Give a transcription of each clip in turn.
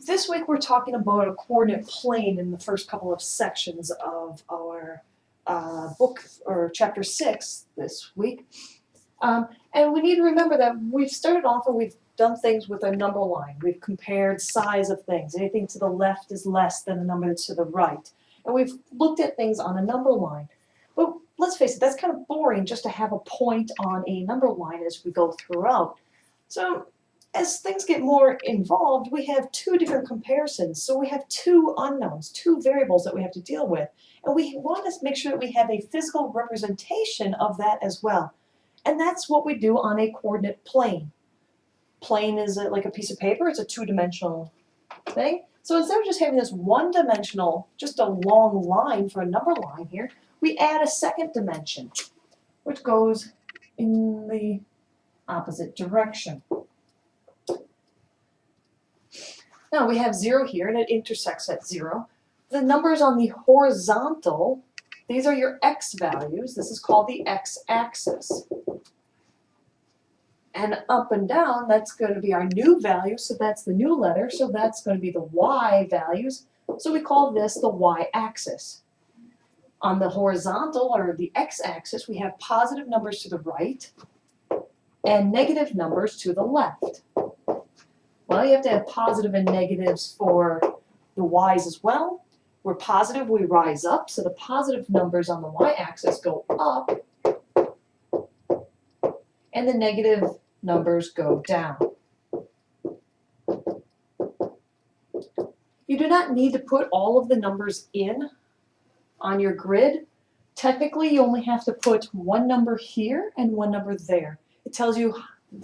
This week we're talking about a coordinate plane in the first couple of sections of our book, or chapter 6 this week. And we need to remember that we've started off and we've done things with a number line. We've compared size of things. Anything to the left is less than the number to the right. And we've looked at things on a number line. But let's face it, that's kind of boring just to have a point on a number line as we go throughout. So as things get more involved, we have two different comparisons. So we have two unknowns, two variables that we have to deal with. And we want to make sure that we have a physical representation of that as well. And that's what we do on a coordinate plane. Plane is like a piece of paper. It's a two-dimensional thing. So instead of just having this one-dimensional, just a long line for a number line here, we add a second dimension, which goes in the opposite direction. Now we have 0 here, and it intersects at 0. The numbers on the horizontal, these are your x values. This is called the x-axis. And up and down, that's going to be our new value, so that's the new letter, so that's going to be the y values. So we call this the y-axis. On the horizontal, or the x-axis, we have positive numbers to the right and negative numbers to the left. Well, you have to have positive and negatives for the y's as well. We're positive, we rise up, so the positive numbers on the y-axis go up, and the negative numbers go down. You do not need to put all of the numbers in on your grid. Technically, you only have to put one number here and one number there. It tells you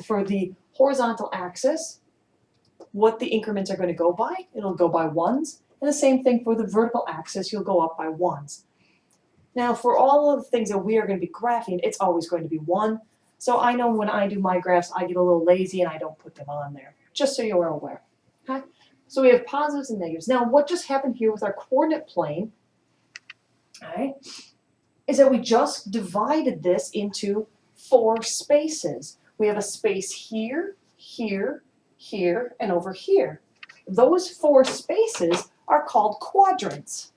for the horizontal axis what the increments are going to go by. It'll go by ones. And the same thing for the vertical axis, you'll go up by ones. Now, for all of the things that we are going to be graphing, it's always going to be 1. So I know when I do my graphs, I get a little lazy and I don't put them on there, just so you're aware. Okay? So we have positives and negatives. Now, what just happened here with our coordinate plane, all right, is that we just divided this into 4 spaces. We have a space here, here, here, and over here. Those 4 spaces are called quadrants.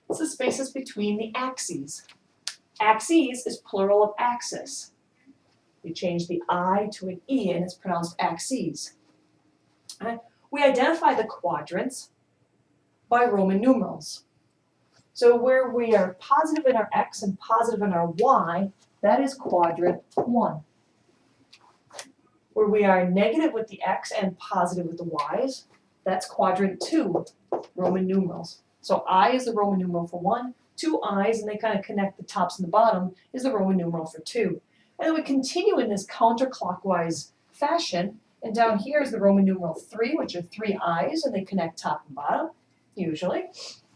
It's the spaces between the axes. Axes is plural of axis. We change the I to an E and it's pronounced axes. We identify the quadrants by Roman numerals. So where we are positive in our x and positive in our y, that is quadrant 1. Where we are negative with the x and positive with the y's, that's quadrant 2, Roman numerals. So I is the Roman numeral for 1, 2 i's, and they kind of connect the tops and the bottom, is the Roman numeral for 2. And then we continue in this counterclockwise fashion, and down here is the Roman numeral 3, which are 3 i's, and they connect top and bottom, usually.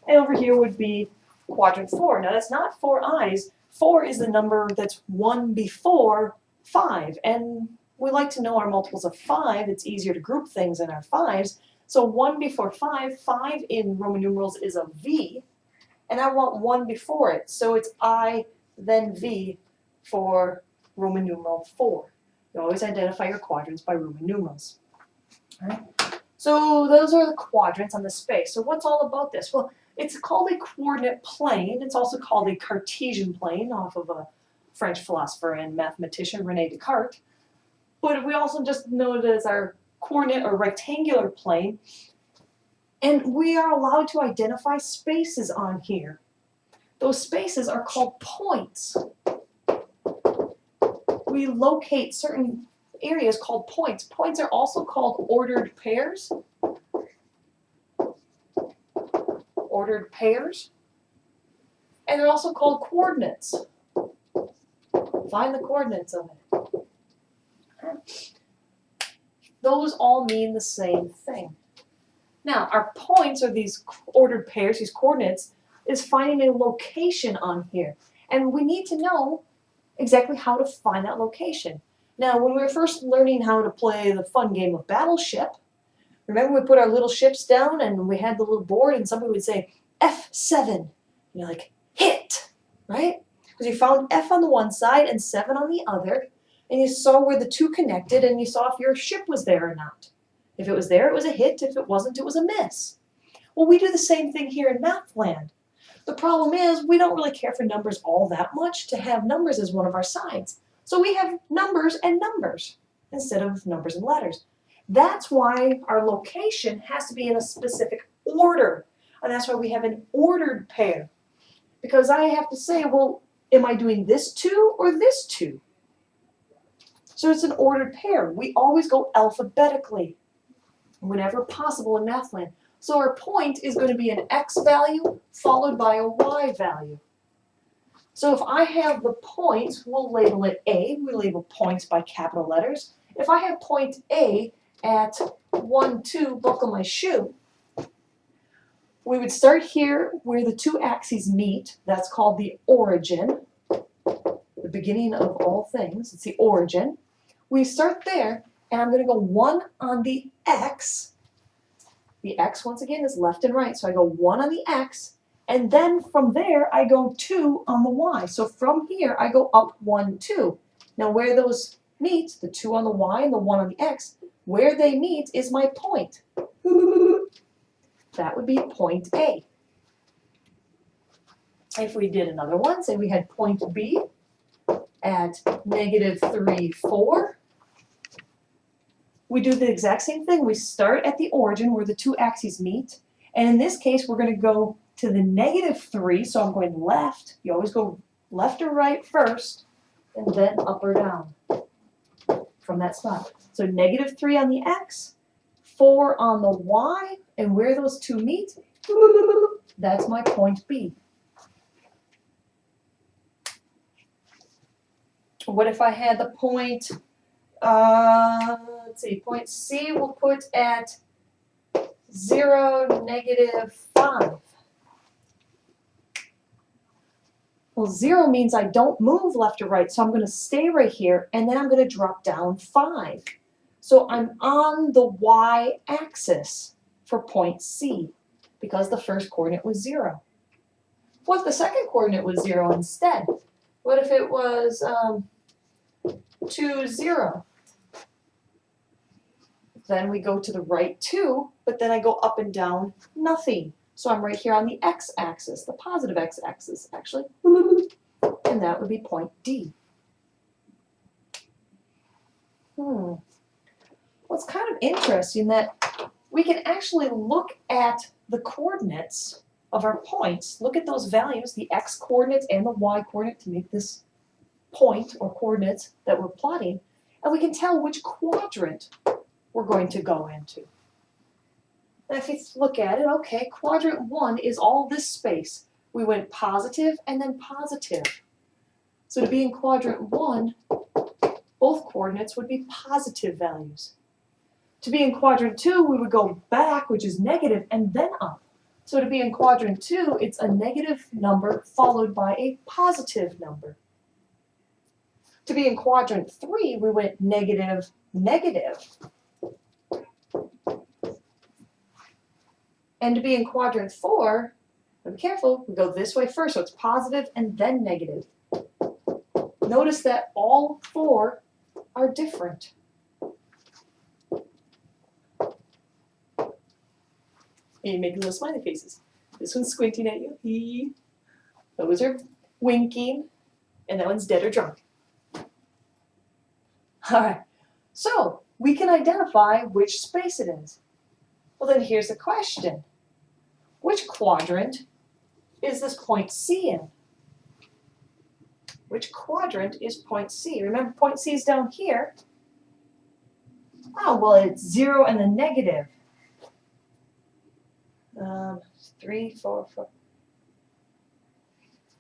And over here would be quadrant 4. Now that's not 4 i's. 4 is the number that's 1 before 5. And we like to know our multiples of 5. It's easier to group things in our 5's. So 1 before 5, 5 in Roman numerals is a V. And I want 1 before it. So it's I, then V for Roman numeral 4. You always identify your quadrants by Roman numerals. All right? So those are the quadrants on the space. So what's all about this? Well, it's called a coordinate plane. It's also called a Cartesian plane, off of a French philosopher and mathematician, René Descartes. But we also just know it as our coordinate or rectangular plane. And we are allowed to identify spaces on here. Those spaces are called points. We locate certain areas called points. Points are also called ordered pairs. Ordered pairs. And they're also called coordinates. Find the coordinates of it. Those all mean the same thing. Now, our points, or these ordered pairs, these coordinates, is finding a location on here. And we need to know exactly how to find that location. Now, when we were first learning how to play the fun game of Battleship, remember we put our little ships down and we had the little board and somebody would say, F7. And you're like, hit, right? Because you found F on the one side and 7 on the other, and you saw where the two connected, and you saw if your ship was there or not. If it was there, it was a hit. If it wasn't, it was a miss. Well, we do the same thing here in math land. The problem is we don't really care for numbers all that much to have numbers as one of our sides. So we have numbers and numbers instead of numbers and letters. That's why our location has to be in a specific order. And that's why we have an ordered pair. Because I have to say, well, am I doing this 2 or this 2? So it's an ordered pair. We always go alphabetically whenever possible in math land. So our point is going to be an x value followed by a y value. So if I have the point, we'll label it A. We label points by capital letters. If I have point A at 1, 2, buckle my shoe, we would start here where the two axes meet. That's called the origin, the beginning of all things. It's the origin. We start there, and I'm going to go 1 on the x. The x, once again, is left and right. So I go 1 on the x, and then from there, I go 2 on the y. So from here, I go up 1, 2. Now where those meet, the 2 on the y and the 1 on the x, where they meet is my point. That would be point A. If we did another one, say we had point B at -3, 4. We do the exact same thing. We start at the origin where the two axes meet. And in this case, we're going to go to the -3. So I'm going left. You always go left or right first, and then up or down from that spot. So -3 on the x, 4 on the y, and where those two meet, that's my point B. What if I had the point, let's see, point C we'll put at 0, -5. Well, 0 means I don't move left or right, so I'm going to stay right here, and then I'm going to drop down 5. So I'm on the y-axis for point C, because the first coordinate was 0. What if the second coordinate was 0 instead? What if it was 2, 0? Then we go to the right 2, but then I go up and down nothing. So I'm right here on the x-axis, the positive x-axis, actually. And that would be point D. Well, it's kind of interesting that we can actually look at the coordinates of our points, look at those values, the x-coordinates and the y-coordinate to make this point or coordinates that we're plotting, and we can tell which quadrant we're going to go into. And if you look at it, okay, quadrant 1 is all this space. We went positive and then positive. So to be in quadrant 1, both coordinates would be positive values. To be in quadrant 2, we would go back, which is negative, and then up. So to be in quadrant 2, it's a negative number followed by a positive number. To be in quadrant 3, we went negative, negative. And to be in quadrant 4, be careful, we go this way first, so it's positive and then negative. Notice that all 4 are different. And you make little smiley faces. This one's squinting at you. He. Those are winking. And that one's dead or drunk. All right. So we can identify which space it is. Well, then here's the question. Which quadrant is this point C in? Which quadrant is point C? Remember, point C is down here. Oh, well, it's 0 and then negative. 3, 4, 4.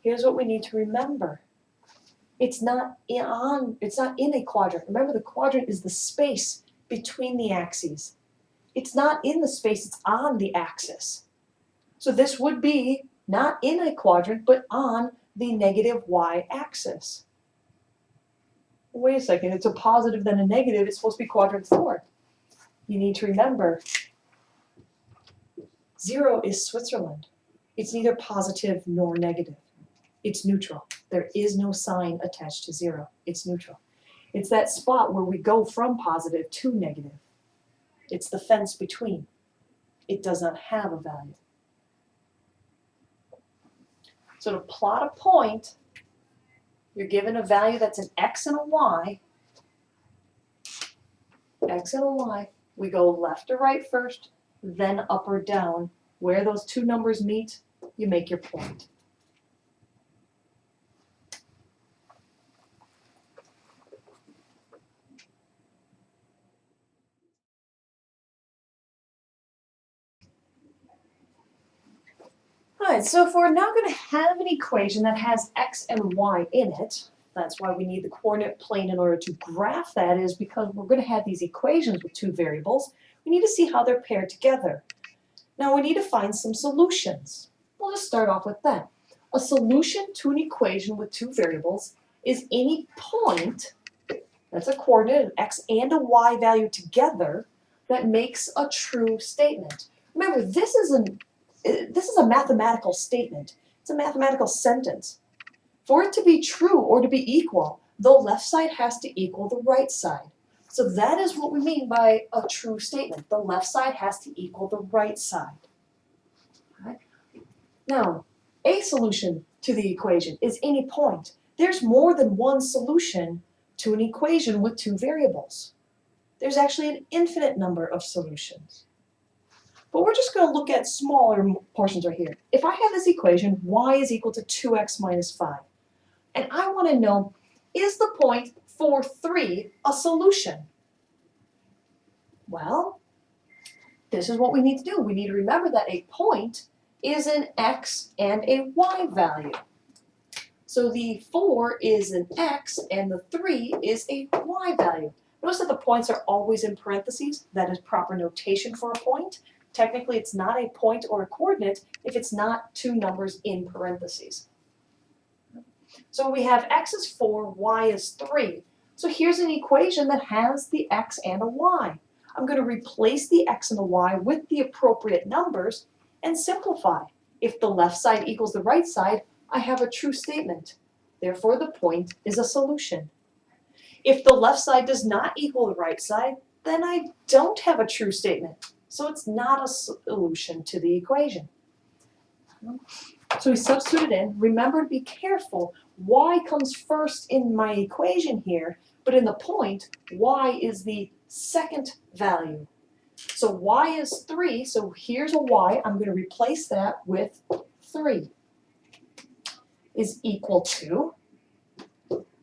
Here's what we need to remember. It's not in a quadrant. Remember, the quadrant is the space between the axes. It's not in the space, it's on the axis. So this would be not in a quadrant, but on the negative y-axis. Wait a second, it's a positive then a negative. It's supposed to be quadrant 4. You need to remember, 0 is Switzerland. It's neither positive nor negative. It's neutral. There is no sign attached to 0. It's neutral. It's that spot where we go from positive to negative. It's the fence between. It does not have a value. So to plot a point, you're given a value that's an x and a y. X and a y. We go left or right first, then up or down. Where those two numbers meet, you make your point. All right, so if we're now going to have an equation that has x and y in it, that's why we need the coordinate plane in order to graph that, is because we're going to have these equations with two variables. We need to see how they're paired together. Now we need to find some solutions. We'll just start off with that. A solution to an equation with two variables is any point, that's a coordinate, an x and a y value together, that makes a true statement. Remember, this is a mathematical statement. It's a mathematical sentence. For it to be true or to be equal, the left side has to equal the right side. So that is what we mean by a true statement. The left side has to equal the right side. Right? Now, a solution to the equation is any point. There's more than one solution to an equation with two variables. There's actually an infinite number of solutions. But we're just going to look at smaller portions right here. If I have this equation, y is equal to 2x minus 5, and I want to know, is the point 4, 3 a solution? Well, this is what we need to do. We need to remember that a point is an x and a y value. So the 4 is an x and the 3 is a y value. Notice that the points are always in parentheses. That is proper notation for a point. Technically, it's not a point or a coordinate if it's not two numbers in parentheses. So we have x is 4, y is 3. So here's an equation that has the x and a y. I'm going to replace the x and the y with the appropriate numbers and simplify. If the left side equals the right side, I have a true statement. Therefore, the point is a solution. If the left side does not equal the right side, then I don't have a true statement. So it's not a solution to the equation. So we substitute it in. Remember to be careful. Y comes first in my equation here, but in the point, y is the second value. So y is 3, so here's a y. I'm going to replace that with 3 is equal to,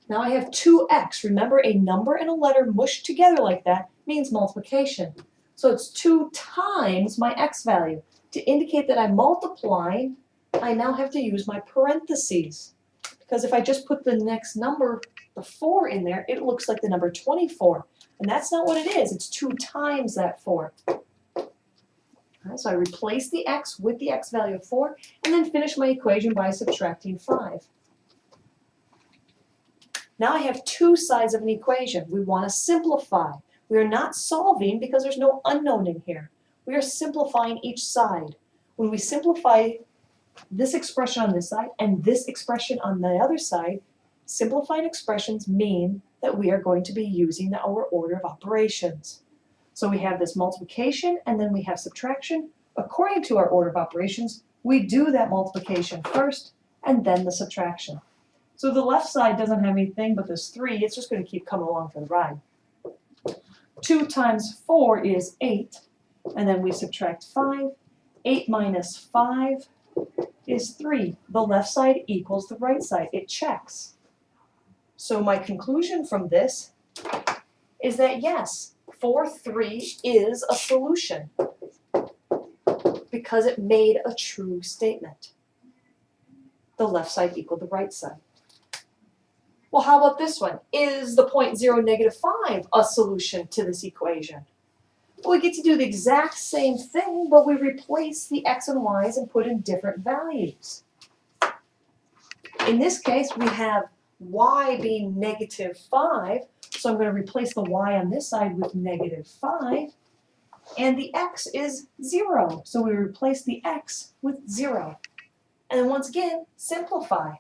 now I have 2x. Remember, a number and a letter mushed together like that means multiplication. So it's 2 times my x value. To indicate that I'm multiplying, I now have to use my parentheses. Because if I just put the next number, the 4 in there, it looks like the number 24. And that's not what it is. It's 2 times that 4. Right, so I replace the x with the x value of 4, and then finish my equation by subtracting 5. Now I have two sides of an equation. We want to simplify. We are not solving because there's no unknown in here. We are simplifying each side. When we simplify this expression on this side and this expression on the other side, simplified expressions mean that we are going to be using our order of operations. So we have this multiplication and then we have subtraction. According to our order of operations, we do that multiplication first and then the subtraction. So the left side doesn't have anything but this 3. It's just going to keep coming along for the ride. 2 times 4 is 8, and then we subtract 5. 8 minus 5 is 3. The left side equals the right side. It checks. So my conclusion from this is that yes, 4, 3 is a solution because it made a true statement. The left side equaled the right side. Well, how about this one? Is the point 0, -5 a solution to this equation? Well, we get to do the exact same thing, but we replace the x and y's and put in different values. In this case, we have y being -5, so I'm going to replace the y on this side with -5, and the x is 0, so we replace the x with 0. And then once again, simplify.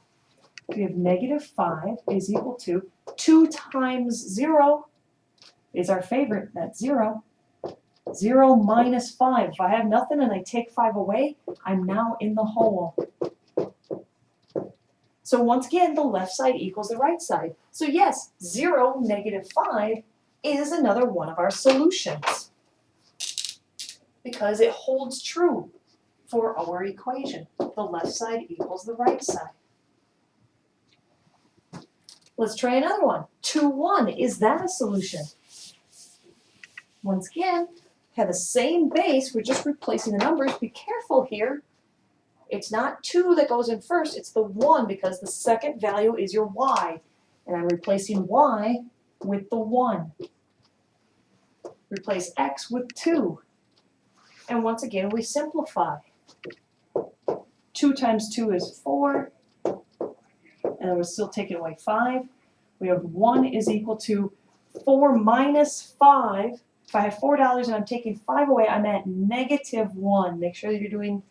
We have negative 5 is equal to 2 times 0 is our favorite, that's 0. 0 minus 5. If I have nothing and I take 5 away, I'm now in the hole. So once again, the left side equals the right side. So yes, 0, negative 5 is another one of our solutions because it holds true for our equation. The left side equals the right side. Let's try another one. 2, 1, is that a solution? Once again, have the same base, we're just replacing the numbers. Be careful here. It's not 2 that goes in first, it's the 1 because the second value is your y. And I'm replacing y with the 1. Replace x with 2. And once again, we simplify. 2 times 2 is 4. And we're still taking away 5. We have 1 is equal to 4 minus 5. If I have $4 and I'm taking 5 away, I'm at negative 1. Make sure that you're doing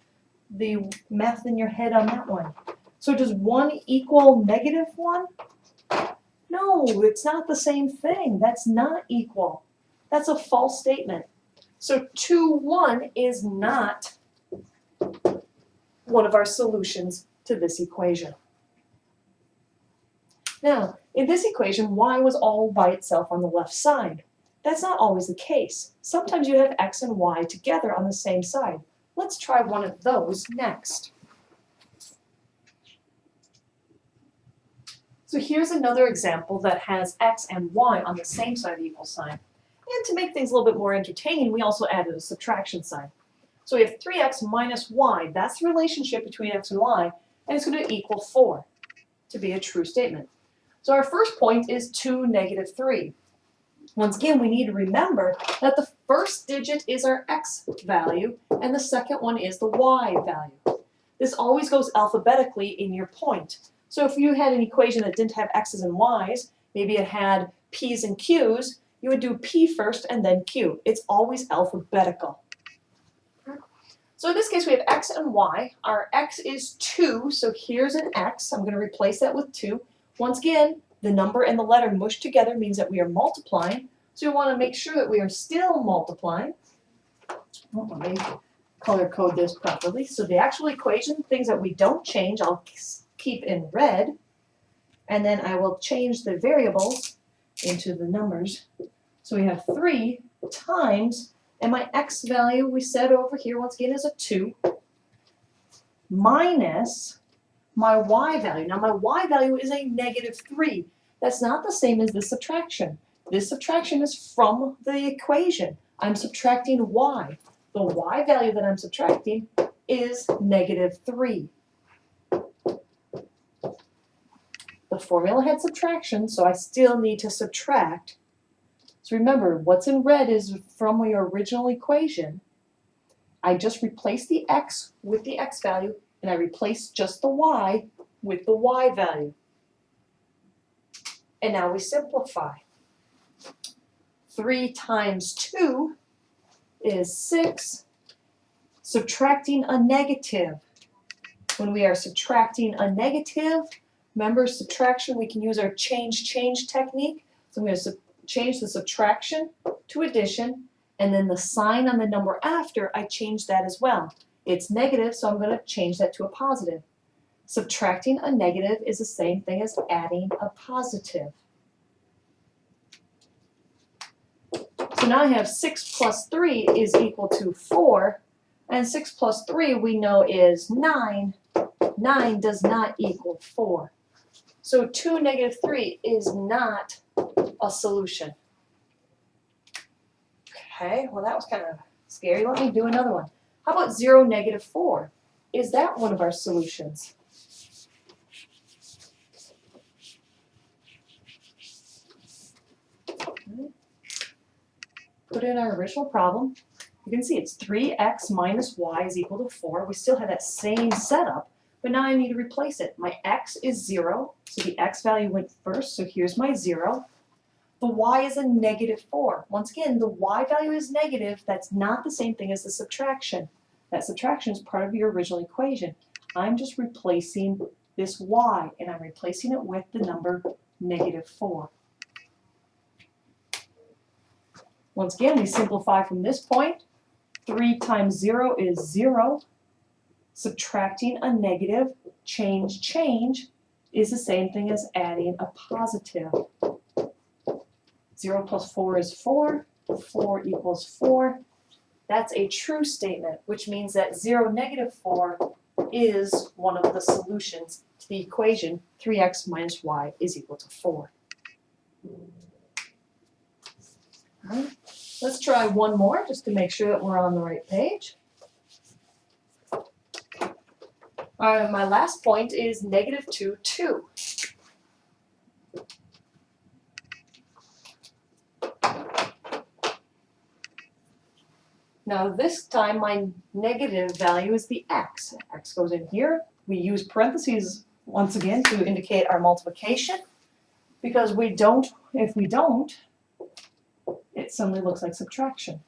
the math in your head on that one. So does 1 equal negative 1? No, it's not the same thing. That's not equal. That's a false statement. So 2, 1 is not one of our solutions to this equation. Now, in this equation, y was all by itself on the left side. That's not always the case. Sometimes you have x and y together on the same side. Let's try one of those next. So here's another example that has x and y on the same side of the equal sign. And to make things a little bit more entertaining, we also added a subtraction sign. So we have 3x minus y. That's the relationship between x and y, and it's going to equal 4 to be a true statement. So our first point is 2, negative 3. Once again, we need to remember that the first digit is our x value, and the second one is the y value. This always goes alphabetically in your point. So if you had an equation that didn't have x's and y's, maybe it had p's and q's, you would do p first and then q. It's always alphabetical. So in this case, we have x and y. Our x is 2, so here's an x. I'm going to replace that with 2. Once again, the number and the letter mushed together means that we are multiplying. So we want to make sure that we are still multiplying. Let me color code this properly. So the actual equation, things that we don't change, I'll keep in red. And then I will change the variables into the numbers. So we have 3 times, and my x value we said over here once again is a 2, minus my y value. Now my y value is a negative 3. That's not the same as this subtraction. This subtraction is from the equation. I'm subtracting y. The y value that I'm subtracting is negative 3. The formula had subtraction, so I still need to subtract. So remember, what's in red is from your original equation. I just replaced the x with the x value, and I replaced just the y with the y value. And now we simplify. 3 times 2 is 6. Subtracting a negative. When we are subtracting a negative, remember subtraction, we can use our change technique. So I'm going to change the subtraction to addition, and then the sign on the number after, I change that as well. It's negative, so I'm going to change that to a positive. Subtracting a negative is the same thing as adding a positive. So now I have 6 plus 3 is equal to 4, and 6 plus 3 we know is 9. 9 does not equal 4. So 2, negative 3 is not a solution. Okay, well that was kind of scary. Let me do another one. How about 0, negative 4? Is that one of our solutions? Okay. Put in our original problem. You can see it's 3x minus y is equal to 4. We still have that same setup, but now I need to replace it. My x is 0, so the x value went first, so here's my 0. The y is a negative 4. Once again, the y value is negative. That's not the same thing as the subtraction. That subtraction is part of your original equation. I'm just replacing this y, and I'm replacing it with the number -4. Once again, we simplify from this point. 3 times 0 is 0. Subtracting a negative, change, is the same thing as adding a positive. 0 plus 4 is 4. 4 equals 4. That's a true statement, which means that 0, -4 is one of the solutions to the equation 3x minus y is equal to 4. All right. Let's try one more just to make sure that we're on the right page. My last point is -2, 2. Now this time my negative value is the x. X goes in here. We use parentheses once again to indicate our multiplication, because if we don't, it suddenly looks like subtraction.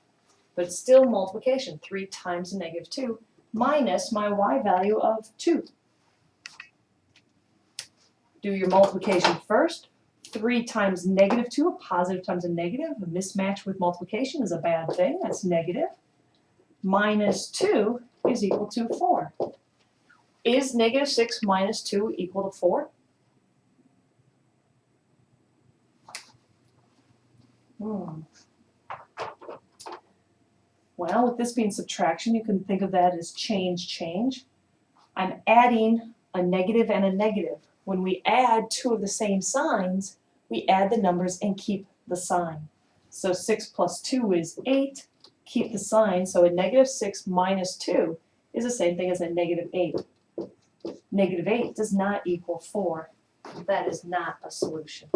But it's still multiplication. 3 times -2 minus my y value of 2. Do your multiplication first. 3 times -2, a positive times a negative. A mismatch with multiplication is a bad thing. That's negative. -2 is equal to 4. Is -6 minus 2 equal to 4? Well, with this being subtraction, you can think of that as change. I'm adding a negative and a negative. When we add two of the same signs, we add the numbers and keep the sign. So 6 plus 2 is 8. Keep the sign, so a -6 minus 2 is the same thing as a -8. -8 does not equal 4. That is not a solution.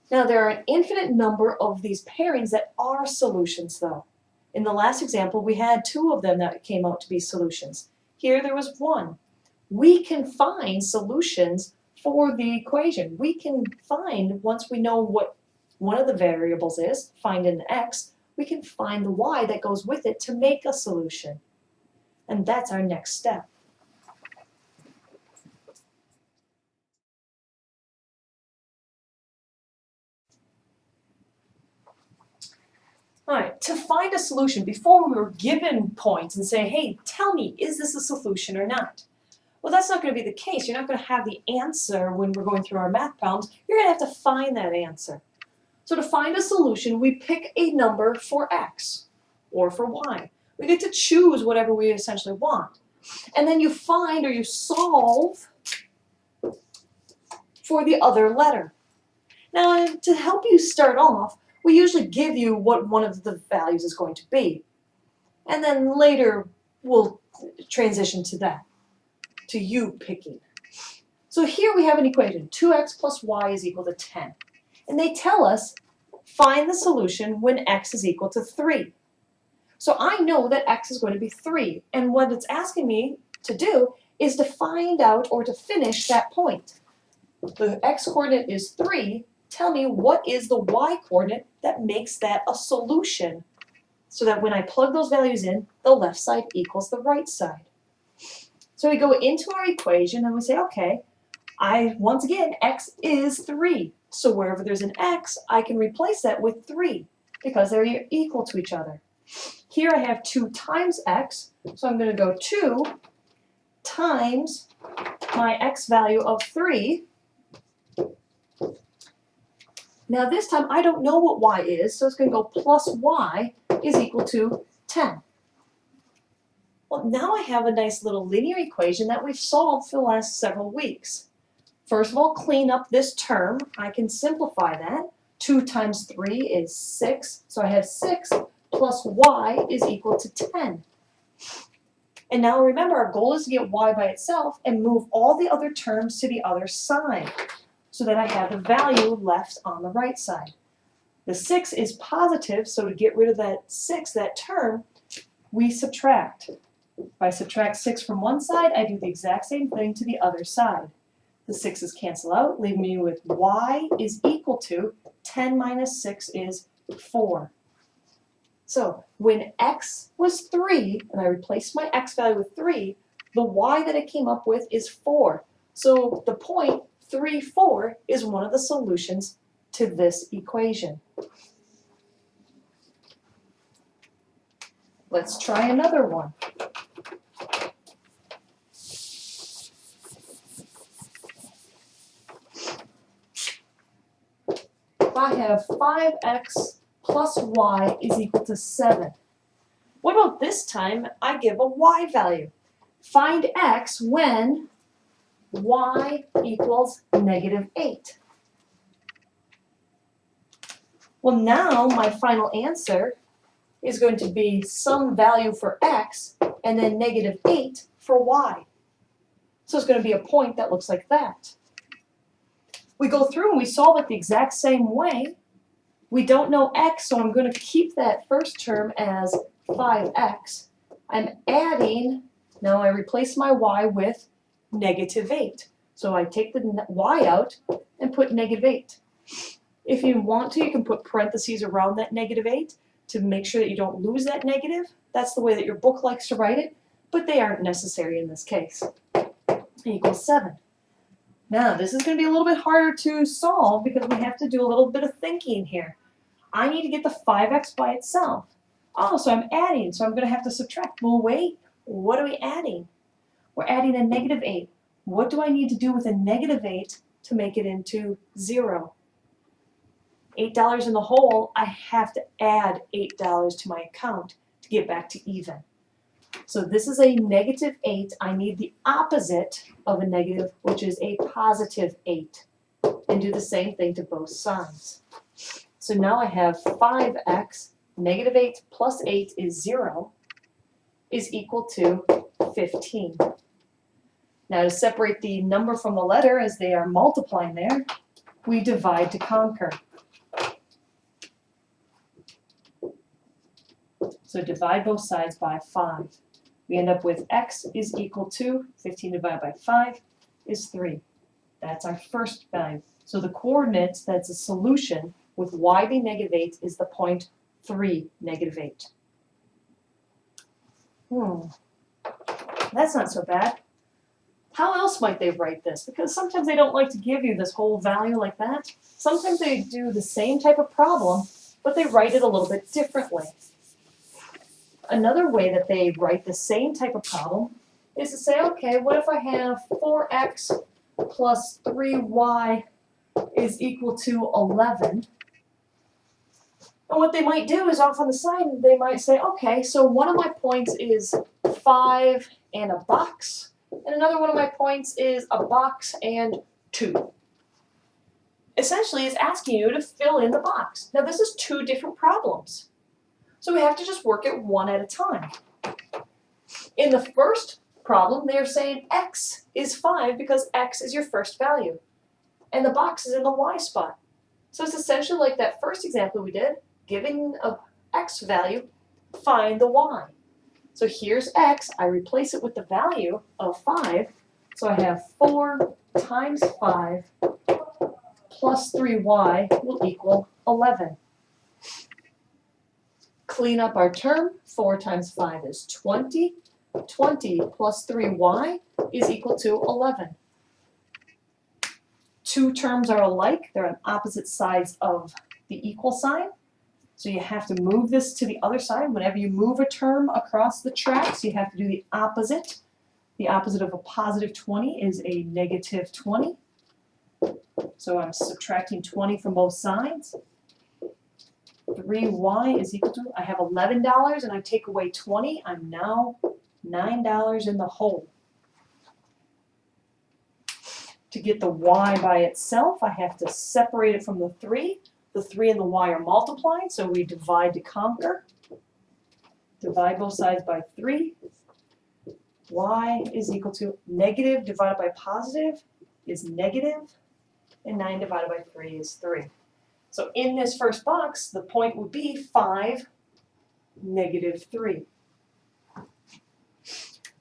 Now there are an infinite number of these pairings that are solutions though. In the last example, we had 2 of them that came out to be solutions. Here there was 1. We can find solutions for the equation. We can find, once we know what one of the variables is, find an x, we can find the y that goes with it to make a solution. And that's our next step. All right, to find a solution, before we were given points and say, hey, tell me, is this a solution or not? Well, that's not going to be the case. You're not going to have the answer when we're going through our math problems. You're going to have to find that answer. So to find a solution, we pick a number for x or for y. We get to choose whatever we essentially want. And then you find or you solve for the other letter. Now, to help you start off, we usually give you what one of the values is going to be. And then later, we'll transition to that, to you picking. So here we have an equation, 2x plus y is equal to 10. And they tell us, find the solution when x is equal to 3. So I know that x is going to be 3. And what it's asking me to do is to find out or to finish that point. The x-coordinate is 3. Tell me what is the y-coordinate that makes that a solution, so that when I plug those values in, the left side equals the right side. So we go into our equation and we say, okay, once again, x is 3. So wherever there's an x, I can replace that with 3 because they're equal to each other. Here I have 2 times x, so I'm going to go 2 times my x value of 3. Now this time I don't know what y is, so it's going to go plus y is equal to 10. Well, now I have a nice little linear equation that we've solved for the last several weeks. First of all, clean up this term. I can simplify that. 2 times 3 is 6, so I have 6 plus y is equal to 10. And now remember, our goal is to get y by itself and move all the other terms to the other side, so that I have the value left on the right side. The 6 is positive, so to get rid of that 6, that term, we subtract. If I subtract 6 from one side, I do the exact same thing to the other side. The 6's cancel out, leaving me with y is equal to 10 minus 6 is 4. So when x was 3, and I replaced my x value with 3, the y that I came up with is 4. So the point 3, 4 is one of the solutions to this equation. Let's try another one. I have 5x plus y is equal to 7. What about this time I give a y value? Find x when y equals -8. Well, now my final answer is going to be some value for x and then -8 for y. So it's going to be a point that looks like that. We go through and we solve it the exact same way. We don't know x, so I'm going to keep that first term as 5x. I'm adding, now I replace my y with -8. So I take the y out and put -8. If you want to, you can put parentheses around that -8 to make sure that you don't lose that negative. That's the way that your book likes to write it, but they aren't necessary in this case. Equals 7. Now, this is going to be a little bit harder to solve because we have to do a little bit of thinking here. I need to get the 5x by itself. Oh, so I'm adding, so I'm going to have to subtract. Well, wait, what are we adding? We're adding a -8. What do I need to do with a -8 to make it into 0? $8 in the hole, I have to add $8 to my account to get back to even. So this is a -8. I need the opposite of a negative, which is a +8. And do the same thing to both sides. So now I have 5x, -8 plus 8 is 0, is equal to 15. Now to separate the number from the letter as they are multiplying there, we divide to conquer. So divide both sides by 5. We end up with x is equal to 15 divided by 5 is 3. That's our first value. So the coordinates that's a solution with y being -8 is the point 3, -8. That's not so bad. How else might they write this? Because sometimes they don't like to give you this whole value like that. Sometimes they do the same type of problem, but they write it a little bit differently. Another way that they write the same type of problem is to say, okay, what if I have 4x plus 3y is equal to 11? And what they might do is off on the side, they might say, okay, so one of my points is 5 and a box, and another one of my points is a box and 2. Essentially, it's asking you to fill in the box. Now, this is 2 different problems. So we have to just work it one at a time. In the first problem, they're saying x is 5 because x is your first value. And the box is in the y spot. So it's essentially like that first example we did, given an x value, find the y. So here's x, I replace it with the value of 5. So I have 4 times 5 plus 3y will equal 11. Clean up our term. 4 times 5 is 20. 20 plus 3y is equal to 11. 2 terms are alike. They're on opposite sides of the equal sign. So you have to move this to the other side. Whenever you move a term across the tracks, you have to do the opposite. The opposite of a +20 is a -20. So I'm subtracting 20 from both sides. 3y is equal to, I have $11 and I take away 20, I'm now $9 in the hole. To get the y by itself, I have to separate it from the 3. The 3 and the y are multiplied, so we divide to conquer. Divide both sides by 3. Y is equal to negative divided by positive is negative, and 9 divided by 3 is 3. So in this first box, the point would be 5, -3.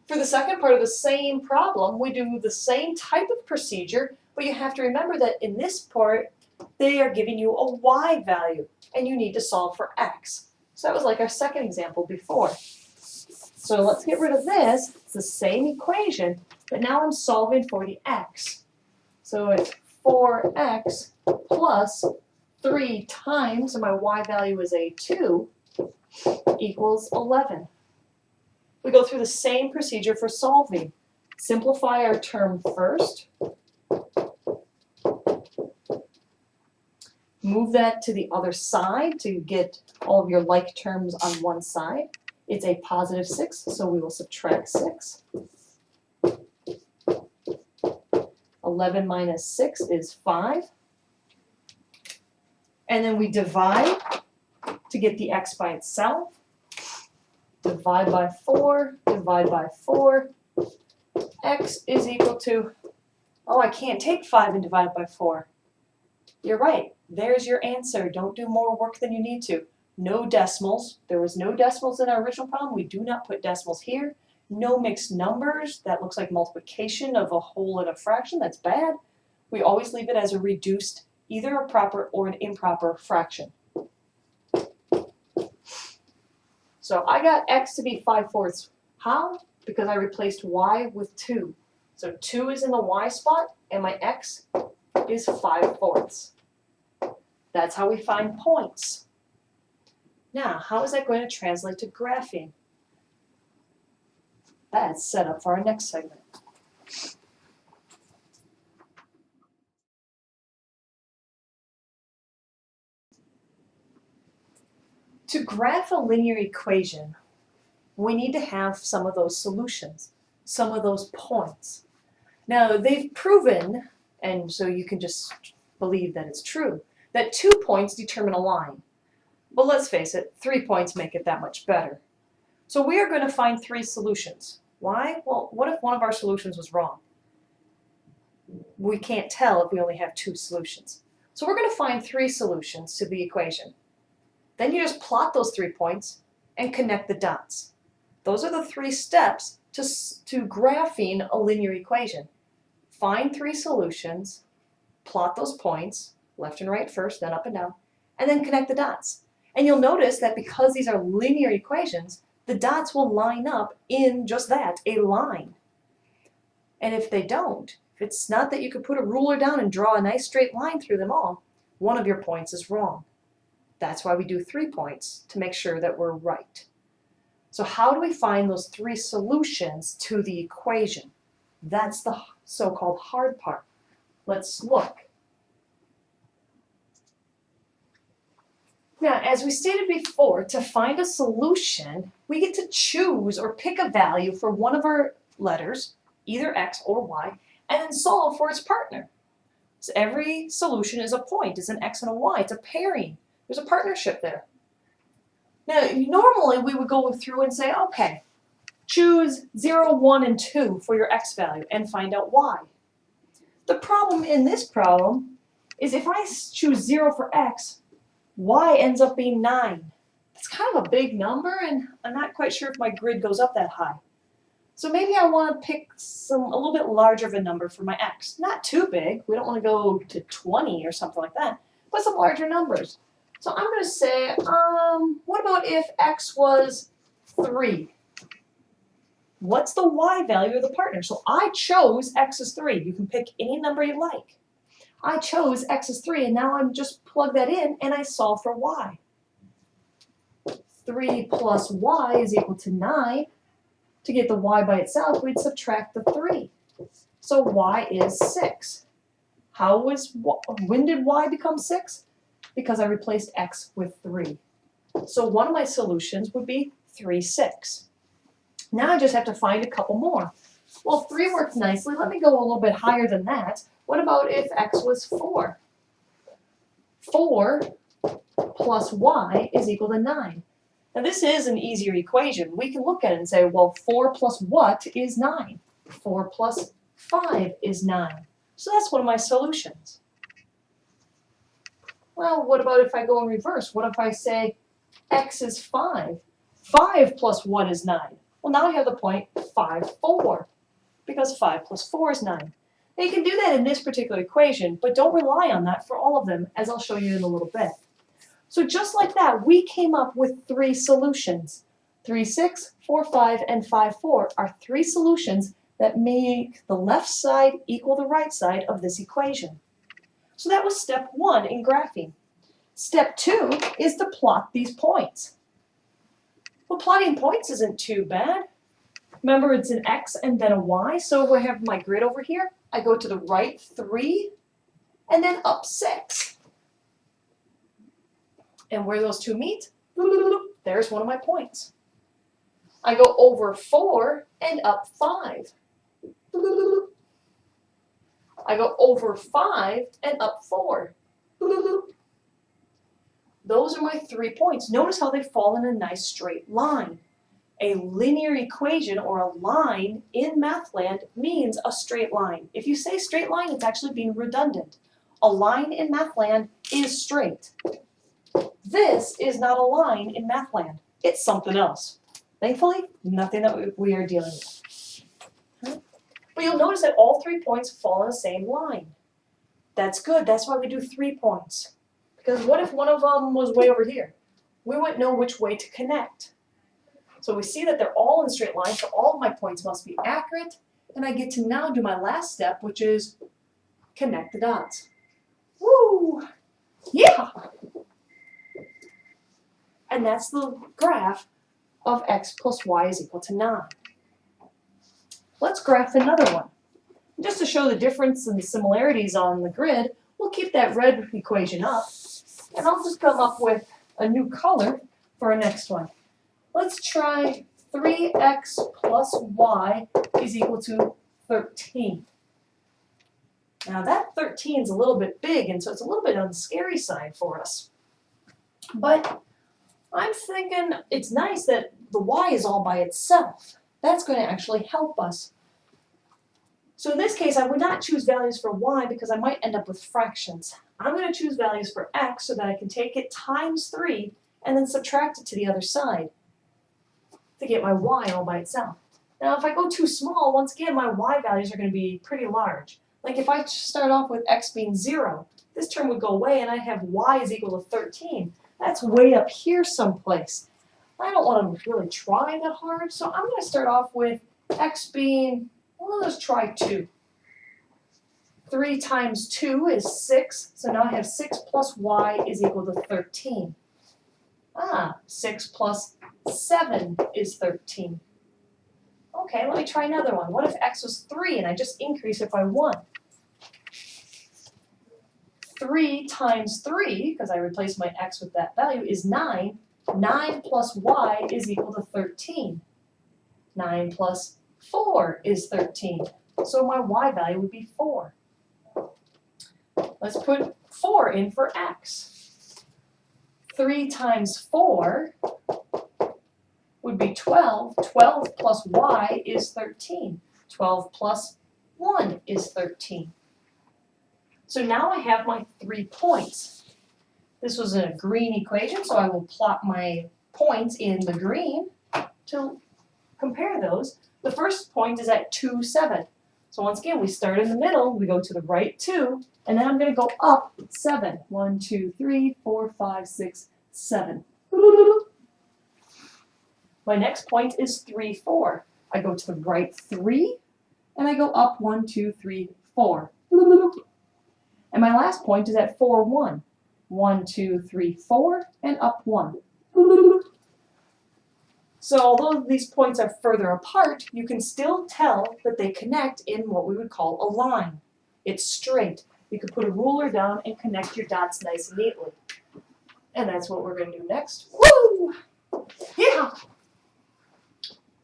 For the second part of the same problem, we do the same type of procedure, but you have to remember that in this part, they are giving you a y value, and you need to solve for x. So that was like our second example before. So let's get rid of this. It's the same equation, but now I'm solving for the x. So it's 4x plus 3 times, and my y value is a 2, equals 11. We go through the same procedure for solving. Simplify our term first. Move that to the other side to get all of your like terms on one side. It's a positive 6, so we will subtract 6. 11 minus 6 is 5. And then we divide to get the x by itself. Divide by 4, divide by 4. X is equal to, oh, I can't take 5 and divide it by 4. You're right. There's your answer. Don't do more work than you need to. No decimals. There was no decimals in our original problem. We do not put decimals here. No mixed numbers. That looks like multiplication of a whole and a fraction. That's bad. We always leave it as a reduced, either a proper or an improper fraction. So I got x to be 5/4. How? Because I replaced y with 2. So 2 is in the y spot, and my x is 5/4. That's how we find points. Now, how is that going to translate to graphing? That's set up for our next segment. To graph a linear equation, we need to have some of those solutions, some of those points. Now, they've proven, and so you can just believe that it's true, that 2 points determine a line. But let's face it, 3 points make it that much better. So we are going to find 3 solutions. Why? Well, what if one of our solutions was wrong? We can't tell if we only have 2 solutions. So we're going to find 3 solutions to the equation. Then you just plot those 3 points and connect the dots. Those are the 3 steps to graphing a linear equation. Find 3 solutions, plot those points, left and right first, then up and down, and then connect the dots. And you'll notice that because these are linear equations, the dots will line up in just that, a line. And if they don't, if it's not that you could put a ruler down and draw a nice straight line through them all, one of your points is wrong. That's why we do 3 points, to make sure that we're right. So how do we find those 3 solutions to the equation? That's the so-called hard part. Let's look. Now, as we stated before, to find a solution, we get to choose or pick a value for one of our letters, either x or y, and then solve for its partner. So every solution is a point. It's an x and a y. It's a pairing. There's a partnership there. Now, normally we would go through and say, okay, choose 0, 1, and 2 for your x value and find out y. The problem in this problem is if I choose 0 for x, y ends up being 9. That's kind of a big number, and I'm not quite sure if my grid goes up that high. So maybe I want to pick a little bit larger of a number for my x. Not too big. We don't want to go to 20 or something like that, but some larger numbers. So I'm going to say, what about if x was 3? What's the y value of the partner? So I chose x is 3. You can pick any number you like. I chose x is 3, and now I'm just plug that in, and I solve for y. 3 plus y is equal to 9. To get the y by itself, we'd subtract the 3. So y is 6. When did y become 6? Because I replaced x with 3. So one of my solutions would be 3, 6. Now I just have to find a couple more. Well, 3 works nicely. Let me go a little bit higher than that. What about if x was 4? 4 plus y is equal to 9. Now this is an easier equation. We can look at it and say, well, 4 plus what is 9? 4 plus 5 is 9. So that's one of my solutions. Well, what about if I go in reverse? What if I say x is 5? 5 plus 1 is 9. Well, now I have the point 5, 4, because 5 plus 4 is 9. Now you can do that in this particular equation, but don't rely on that for all of them, as I'll show you in a little bit. So just like that, we came up with 3 solutions. 3, 6, 4, 5, and 5, 4 are 3 solutions that make the left side equal the right side of this equation. So that was step 1 in graphing. Step 2 is to plot these points. Well, plotting points isn't too bad. Remember, it's an X and then a Y, so I have my grid over here. I go to the right 3 and then up 6. And where those two meet, there's one of my points. I go over 4 and up 5. I go over 5 and up 4. Those are my 3 points. Notice how they fall in a nice straight line. A linear equation or a line in math land means a straight line. If you say straight line, it's actually being redundant. A line in math land is straight. This is not a line in math land. It's something else. Thankfully, nothing that we are dealing with. But you'll notice that all 3 points fall in the same line. That's good. That's why we do 3 points. Because what if one of them was way over here? We wouldn't know which way to connect. So we see that they're all in straight lines, so all of my points must be accurate. And I get to now do my last step, which is connect the dots. Woo! Yeah! And that's the graph of x plus y is equal to 9. Let's graph another one. Just to show the difference and the similarities on the grid, we'll keep that red equation up, and I'll just come up with a new color for our next one. Let's try 3x plus y is equal to 13. Now that 13 is a little bit big, and so it's a little bit on the scary side for us. But I'm thinking it's nice that the y is all by itself. That's going to actually help us. So in this case, I would not choose values for y because I might end up with fractions. I'm going to choose values for x so that I can take it times 3 and then subtract it to the other side to get my y all by itself. Now if I go too small, once again my y values are going to be pretty large. Like if I start off with x being 0, this term would go away and I have y is equal to 13. That's way up here someplace. I don't want to really try that hard, so I'm going to start off with x being, well, let's try 2. 3 times 2 is 6, so now I have 6 plus y is equal to 13. 6 plus 7 is 13. Okay, let me try another one. What if x was 3 and I just increase it by 1? 3 times 3, because I replaced my x with that value, is 9. 9 plus y is equal to 13. 9 plus 4 is 13. So my y value would be 4. Let's put 4 in for x. 3 times 4 would be 12. 12 plus y is 13. 12 plus 1 is 13. So now I have my 3 points. This was a green equation, so I will plot my points in the green to compare those. The first point is at 2, 7. So once again, we start in the middle, we go to the right 2, and then I'm going to go up 7. 1, 2, 3, 4, 5, 6, 7. My next point is 3, 4. I go to the right 3, and I go up 1, 2, 3, 4. And my last point is at 4, 1. 1, 2, 3, 4, and up 1. So although these points are further apart, you can still tell that they connect in what we would call a line. It's straight. You can put a ruler down and connect your dots nice and neatly. And that's what we're going to do next. Woo! Yeah!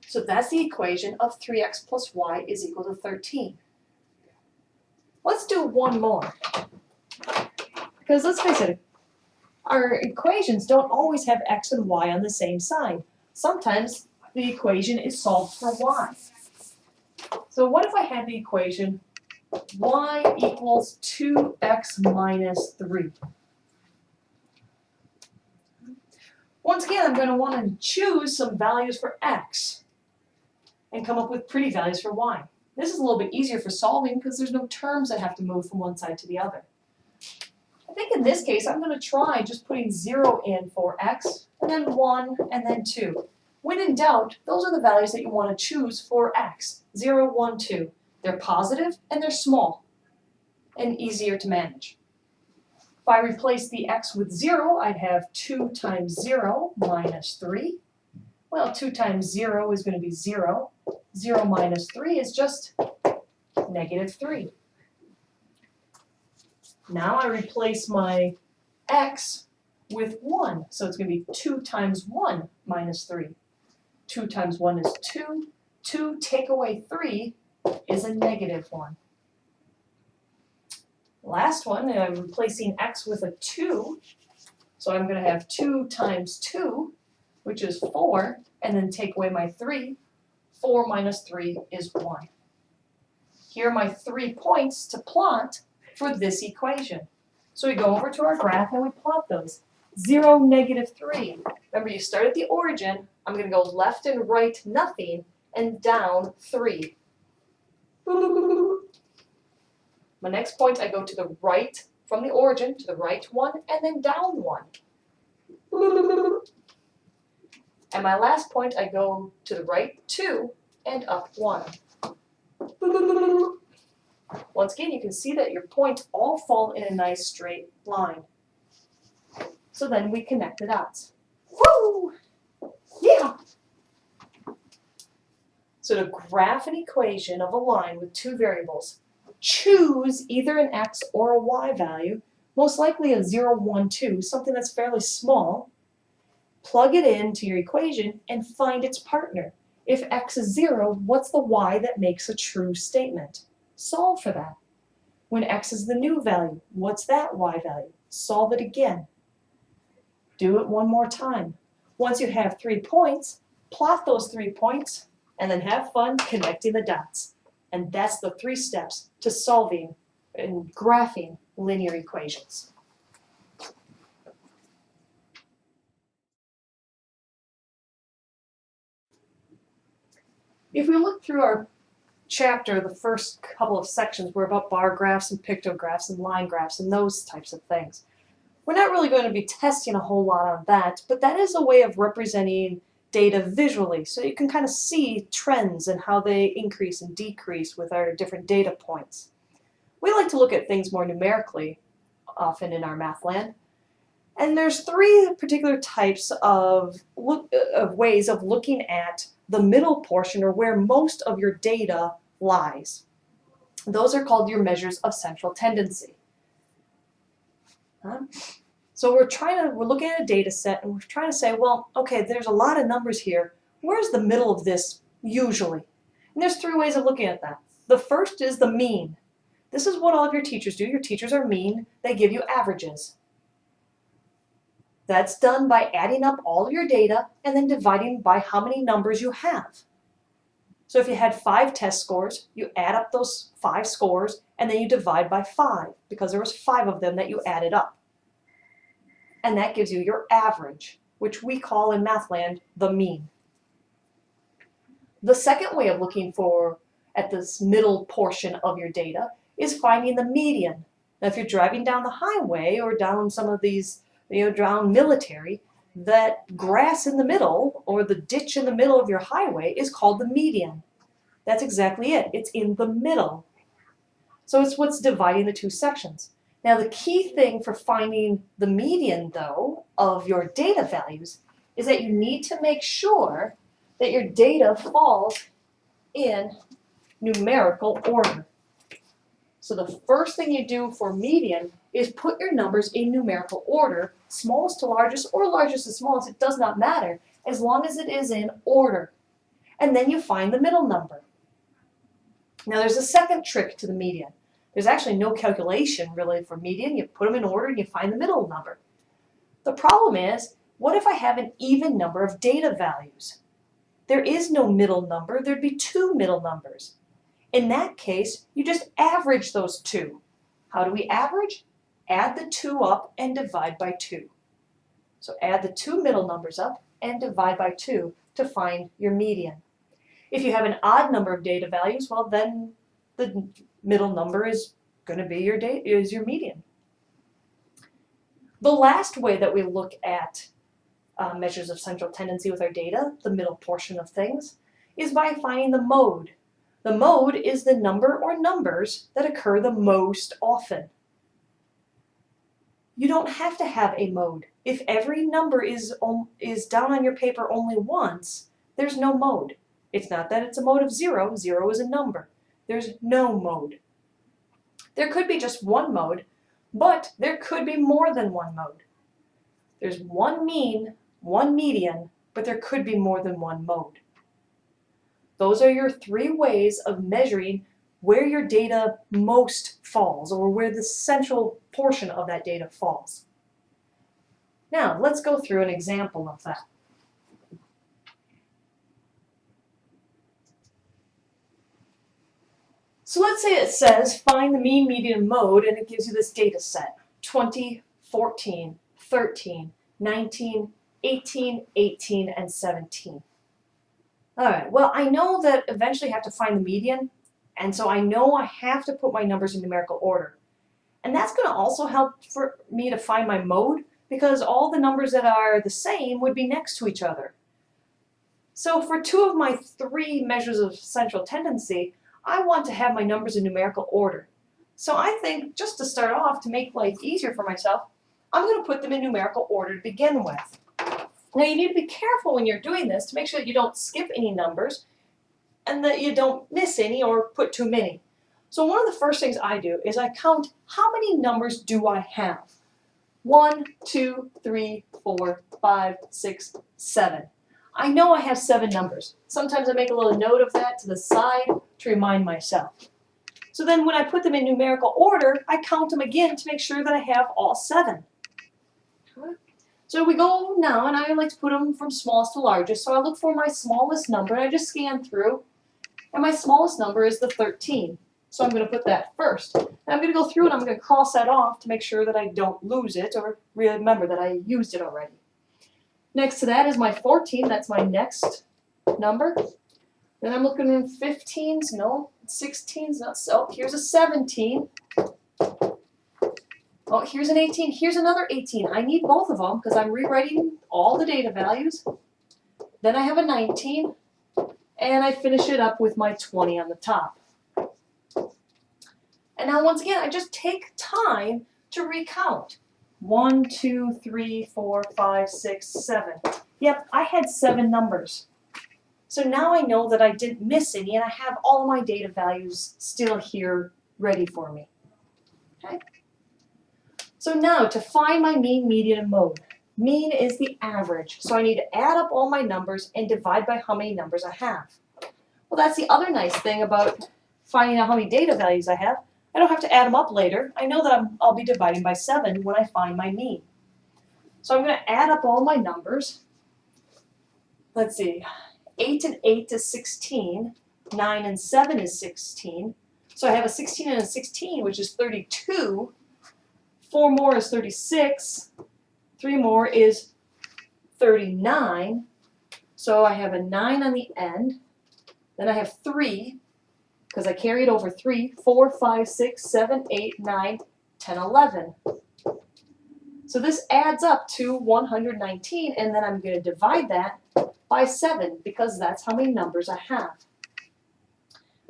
So that's the equation of 3x plus y is equal to 13. Let's do one more. Because let's face it, our equations don't always have x and y on the same side. Sometimes the equation is solved for y. So what if I had the equation y equals 2x minus 3? Once again, I'm going to want to choose some values for x and come up with pretty values for y. This is a little bit easier for solving because there's no terms that have to move from one side to the other. I think in this case, I'm going to try just putting 0 in for x, and then 1, and then 2. When in doubt, those are the values that you want to choose for x. 0, 1, 2. They're positive, and they're small, and easier to manage. If I replace the x with 0, I'd have 2 times 0 minus 3. Well, 2 times 0 is going to be 0. 0 minus 3 is just negative 3. Now I replace my x with 1. So it's going to be 2 times 1 minus 3. 2 times 1 is 2. 2 take away 3 is a negative 1. Last one, I'm replacing x with a 2. So I'm going to have 2 times 2, which is 4, and then take away my 3. 4 minus 3 is 1. Here are my 3 points to plot for this equation. So we go over to our graph and we plot those. 0, negative 3. Remember, you start at the origin. I'm going to go left and right, nothing, and down 3. My next point, I go to the right from the origin, to the right 1, and then down 1. And my last point, I go to the right 2 and up 1. Once again, you can see that your points all fall in a nice straight line. So then we connect the dots. Woo! Yeah! So to graph an equation of a line with two variables, choose either an x or a y value, most likely a 0, 1, 2, something that's fairly small, plug it into your equation and find its partner. If x is 0, what's the y that makes a true statement? Solve for that. When x is the new value, what's that y value? Solve it again. Do it one more time. Once you have 3 points, plot those 3 points, and then have fun connecting the dots. And that's the 3 steps to solving and graphing linear equations. If we look through our chapter, the first couple of sections were about bar graphs and pictographs and line graphs and those types of things. We're not really going to be testing a whole lot on that, but that is a way of representing data visually, so you can kind of see trends and how they increase and decrease with our different data points. We like to look at things more numerically, often in our math land. And there's 3 particular types of ways of looking at the middle portion, or where most of your data lies. Those are called your measures of central tendency. So we're looking at a data set and we're trying to say, well, okay, there's a lot of numbers here. Where's the middle of this usually? And there's 3 ways of looking at that. The first is the mean. This is what all of your teachers do. Your teachers are mean. They give you averages. That's done by adding up all of your data and then dividing by how many numbers you have. So if you had 5 test scores, you add up those 5 scores and then you divide by 5 because there was 5 of them that you added up. And that gives you your average, which we call in Mathland the mean. The second way of looking at this middle portion of your data is finding the median. Now if you're driving down the highway or down some of these, down military, that grass in the middle or the ditch in the middle of your highway is called the median. That's exactly it. It's in the middle. So it's what's dividing the 2 sections. Now the key thing for finding the median, though, of your data values is that you need to make sure that your data falls in numerical order. So the first thing you do for median is put your numbers in numerical order, smallest to largest or largest to smallest, it does not matter, as long as it is in order. And then you find the middle number. Now there's a second trick to the median. There's actually no calculation really for median. You put them in order and you find the middle number. The problem is, what if I have an even number of data values? There is no middle number, there'd be 2 middle numbers. In that case, you just average those 2. How do we average? Add the 2 up and divide by 2. So add the 2 middle numbers up and divide by 2 to find your median. If you have an odd number of data values, well then the middle number is going to be your median. The last way that we look at measures of central tendency with our data, the middle portion of things, is by finding the mode. The mode is the number or numbers that occur the most often. You don't have to have a mode. If every number is down on your paper only once, there's no mode. It's not that it's a mode of 0. 0 is a number. There's no mode. There could be just one mode, but there could be more than one mode. There's one mean, one median, but there could be more than one mode. Those are your 3 ways of measuring where your data most falls, or where the central portion of that data falls. Now, let's go through an example of that. So let's say it says find the mean, median, and mode, and it gives you this data set: 20, 14, 13, 19, 18, 18, and 17. All right, well, I know that eventually I have to find the median, and so I know I have to put my numbers in numerical order. And that's going to also help for me to find my mode, because all the numbers that are the same would be next to each other. So for 2 of my 3 measures of central tendency, I want to have my numbers in numerical order. So I think, just to start off, to make life easier for myself, I'm going to put them in numerical order to begin with. Now you need to be careful when you're doing this to make sure that you don't skip any numbers and that you don't miss any or put too many. So one of the first things I do is I count how many numbers do I have. 1, 2, 3, 4, 5, 6, 7. I know I have 7 numbers. Sometimes I make a little note of that to the side to remind myself. So then when I put them in numerical order, I count them again to make sure that I have all 7. So we go now, and I like to put them from smallest to largest. So I look for my smallest number, and I just scan through, and my smallest number is the 13. So I'm going to put that first. And I'm going to go through and I'm going to cross that off to make sure that I don't lose it or remember that I used it already. Next to that is my 14. That's my next number. Then I'm looking in 15s. No. 16s. Not so. Here's a 17. Oh, here's an 18. Here's another 18. I need both of them because I'm rewriting all the data values. Then I have a 19. And I finish it up with my 20 on the top. And now once again, I just take time to recount. 1, 2, 3, 4, 5, 6, 7. Yep, I had 7 numbers. So now I know that I didn't miss any and I have all my data values still here ready for me. Okay? So now to find my mean, median, and mode. Mean is the average. So I need to add up all my numbers and divide by how many numbers I have. Well, that's the other nice thing about finding out how many data values I have. I don't have to add them up later. I know that I'll be dividing by 7 when I find my mean. So I'm going to add up all my numbers. Let's see. 8 and 8 is 16. 9 and 7 is 16. So I have a 16 and a 16, which is 32. 4 more is 36. 3 more is 39. So I have a 9 on the end. Then I have 3. Because I carried over 3, 4, 5, 6, 7, 8, 9, 10, 11. So this adds up to 119, and then I'm going to divide that by 7, because that's how many numbers I have.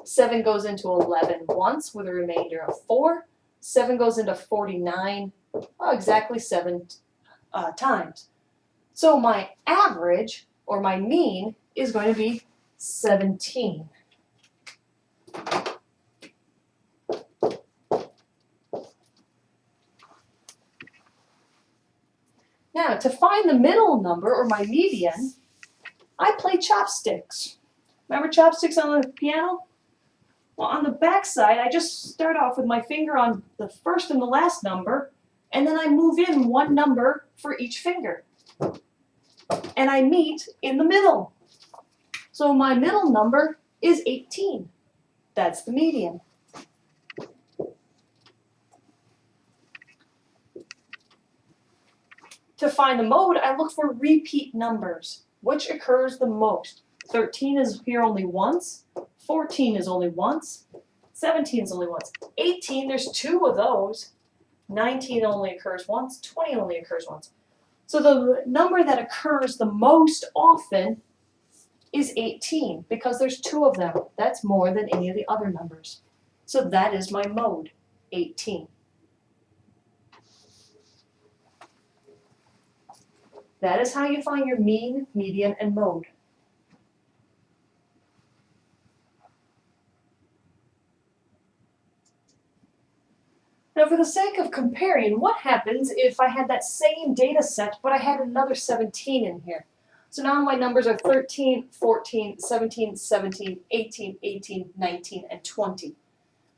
7 goes into 11 once with a remainder of 4. 7 goes into 49 exactly 7 times. So my average, or my mean, is going to be 17. Now, to find the middle number, or my median, I play chopsticks. Remember chopsticks on the piano? Well, on the back side, I just start off with my finger on the first and the last number, and then I move in 1 number for each finger. And I meet in the middle. So my middle number is 18. That's the median. To find the mode, I look for repeat numbers. Which occurs the most? 13 is here only once. 14 is only once. 17 is only once. 18, there's 2 of those. 19 only occurs once, 20 only occurs once. So the number that occurs the most often is 18 because there's 2 of them. That's more than any of the other numbers. So that is my mode, 18. That is how you find your mean, median, and mode. Now for the sake of comparing, what happens if I had that same data set, but I had another 17 in here? So now my numbers are 13, 14, 17, 17, 18, 18, 19, and 20.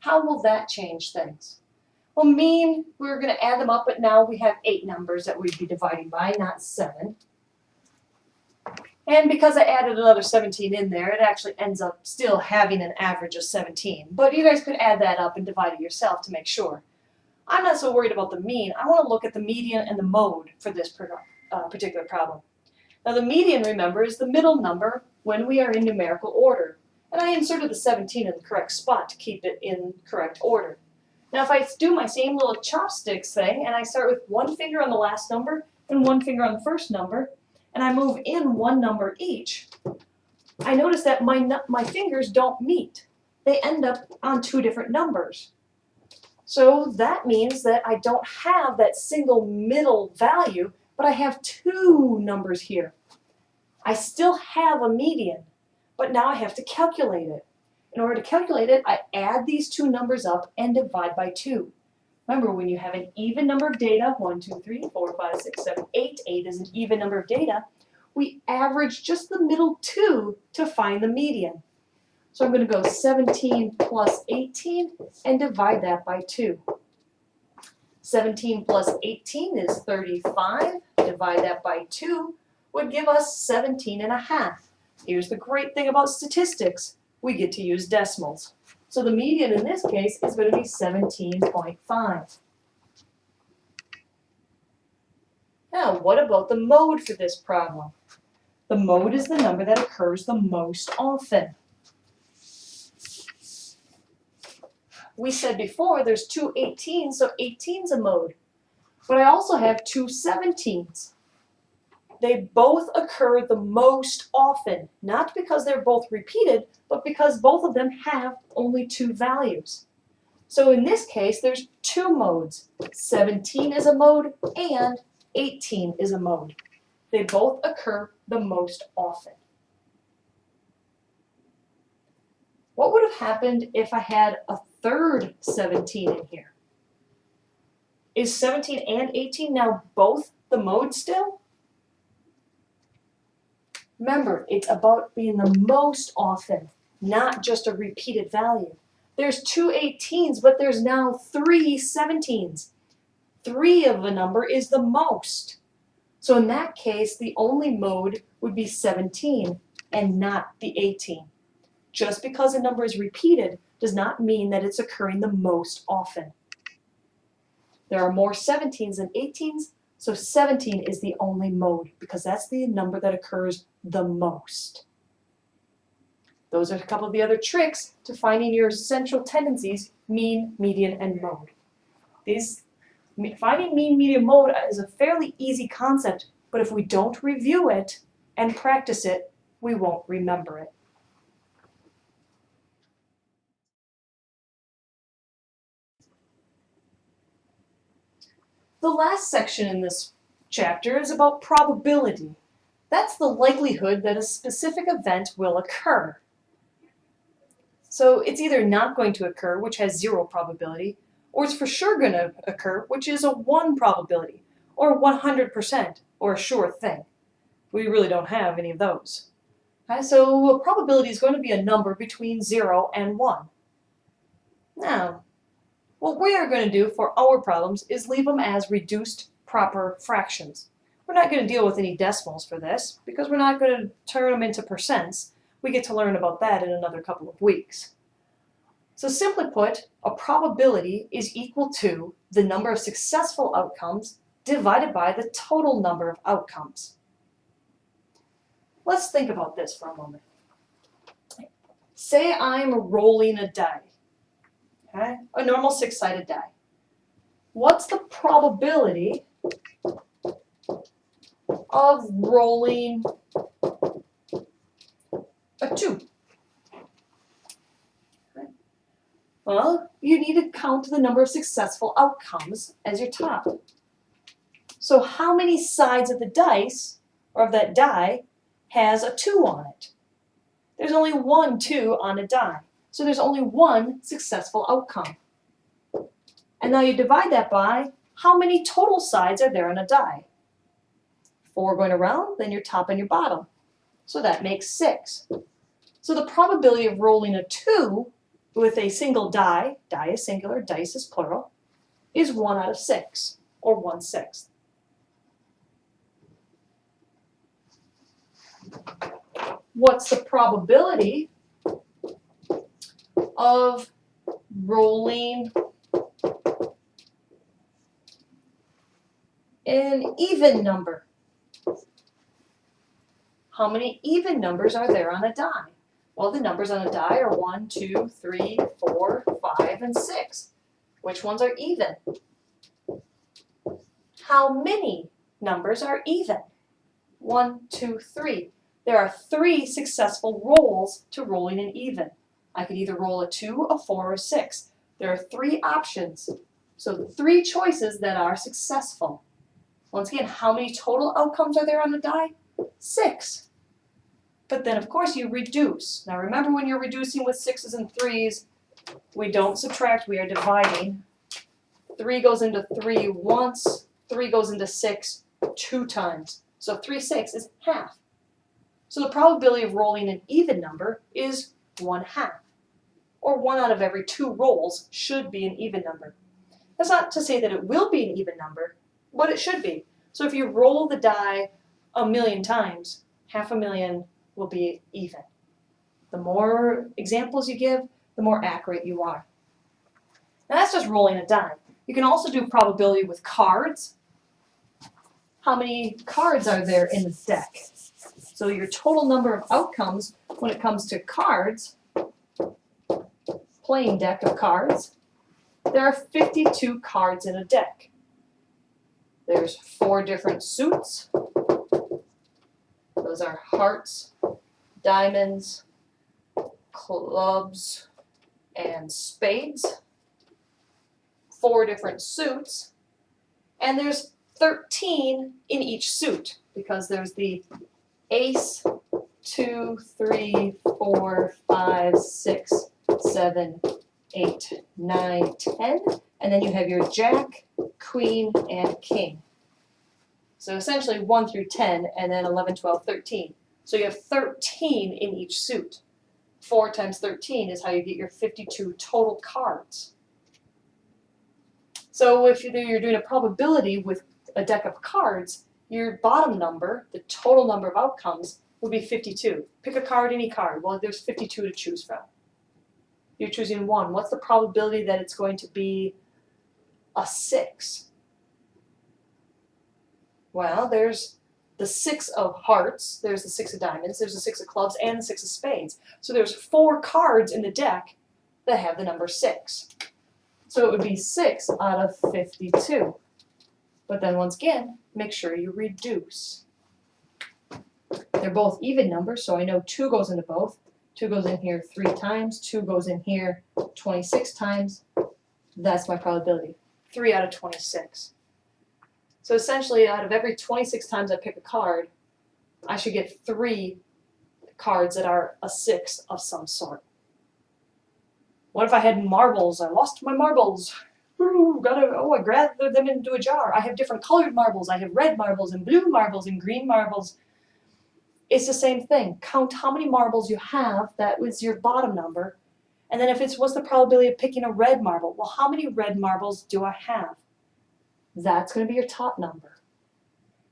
How will that change things? Well, mean, we're going to add them up, but now we have 8 numbers that we'd be dividing by, not 7. And because I added another 17 in there, it actually ends up still having an average of 17. But you guys could add that up and divide it yourself to make sure. I'm not so worried about the mean. I want to look at the median and the mode for this particular problem. Now the median, remember, is the middle number when we are in numerical order. And I inserted the 17 in the correct spot to keep it in correct order. Now if I do my same little chopsticks thing and I start with one finger on the last number and one finger on the first number, and I move in one number each, I notice that my fingers don't meet. They end up on 2 different numbers. So that means that I don't have that single middle value, but I have 2 numbers here. I still have a median, but now I have to calculate it. In order to calculate it, I add these 2 numbers up and divide by 2. Remember, when you have an even number of data, 1, 2, 3, 4, 5, 6, 7, 8, 8 is an even number of data, we average just the middle 2 to find the median. So I'm going to go 17 plus 18 and divide that by 2. 17 plus 18 is 35. Divide that by 2 would give us 17 and a half. Here's the great thing about statistics. We get to use decimals. So the median in this case is going to be 17.5. Now, what about the mode for this problem? The mode is the number that occurs the most often. We said before there's 2 18s, so 18's a mode. But I also have 2 17's. They both occur the most often, not because they're both repeated, but because both of them have only 2 values. So in this case, there's 2 modes. 17 is a mode and 18 is a mode. They both occur the most often. What would have happened if I had a third 17 in here? Is 17 and 18 now both the mode still? Remember, it's about being the most often, not just a repeated value. There's 2 18's, but there's now 3 17's. 3 of a number is the most. So in that case, the only mode would be 17 and not the 18. Just because a number is repeated does not mean that it's occurring the most often. There are more 17's than 18's, so 17 is the only mode because that's the number that occurs the most. Those are a couple of the other tricks to finding your central tendencies, mean, median, and mode. Finding mean, median, mode is a fairly easy concept, but if we don't review it and practice it, we won't remember it. The last section in this chapter is about probability. That's the likelihood that a specific event will occur. So it's either not going to occur, which has 0 probability, or it's for sure going to occur, which is a 1 probability, or 100%, or a sure thing. We really don't have any of those. Okay, so a probability is going to be a number between 0 and 1. Now, what we are going to do for our problems is leave them as reduced proper fractions. We're not going to deal with any decimals for this because we're not going to turn them into percents. We get to learn about that in another couple of weeks. So simply put, a probability is equal to the number of successful outcomes divided by the total number of outcomes. Let's think about this for a moment. Say I'm rolling a die. Okay? A normal 6-sided die. what's the probability of rolling a 2? Well, you need to count the number of successful outcomes as your top. So how many sides of the dice, or of that die, has a 2 on it? There's only one 2 on a die. So there's only one successful outcome. And now you divide that by how many total sides are there on a die? 4 going around, then your top and your bottom. So that makes 6. So the probability of rolling a 2 with a single die is singular, dice is plural, is 1 out of 6, or 1/6. What's the probability of rolling an even number? How many even numbers are there on a die? Well, the numbers on a die are 1, 2, 3, 4, 5, and 6. Which ones are even? How many numbers are even? 1, 2, 3. There are 3 successful rolls to rolling an even. I could either roll a 2, a 4, or a 6. There are 3 options. So 3 choices that are successful. Once again, how many total outcomes are there on the die? 6. But then, of course, you reduce. Now, remember when you're reducing with 6s and 3s, we don't subtract, we are dividing. 3 goes into 3 once, 3 goes into 6 2 times. So 3/6 is half. So the probability of rolling an even number is 1/2. Or 1 out of every 2 rolls should be an even number. That's not to say that it will be an even number, but it should be. So if you roll the die 1,000,000 times, 500,000 will be even. The more examples you give, the more accurate you are. Now that's just rolling a die. You can also do probability with cards. How many cards are there in the deck? So your total number of outcomes when it comes to cards, playing deck of cards, there are 52 cards in a deck. There's 4 different suits. Those are hearts, diamonds, clubs, and spades. 4 different suits. And there's 13 in each suit because there's the ace, 2, 3, 4, 5, 6, 7, 8, 9, 10. And then you have your jack, queen, and king. So essentially 1 through 10, and then 11, 12, 13. So you have 13 in each suit. 4 times 13 is how you get your 52 total cards. So if you're doing a probability with a deck of cards, your bottom number, the total number of outcomes, would be 52. Pick a card, any card. Well, there's 52 to choose from. You're choosing 1. What's the probability that it's going to be a 6? Well, there's the 6 of hearts, there's the 6 of diamonds, there's the 6 of clubs, and the 6 of spades. So there's 4 cards in the deck that have the number 6. So it would be 6 out of 52. But then once again, make sure you reduce. They're both even numbers, so I know 2 goes into both. 2 goes in here 3 times, 2 goes in here 26 times. That's my probability, 3 out of 26. So essentially, out of every 26 times I pick a card, I should get 3 cards that are a 6 of some sort. What if I had marbles? I lost my marbles. Ooh, I gathered them into a jar. I have different colored marbles. I have red marbles and blue marbles and green marbles. It's the same thing. Count how many marbles you have. That was your bottom number. And then what's the probability of picking a red marble? Well, how many red marbles do I have? That's going to be your top number.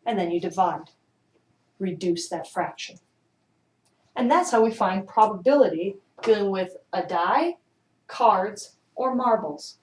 And then you divide. Reduce that fraction. And that's how we find probability dealing with a die, cards, or marbles.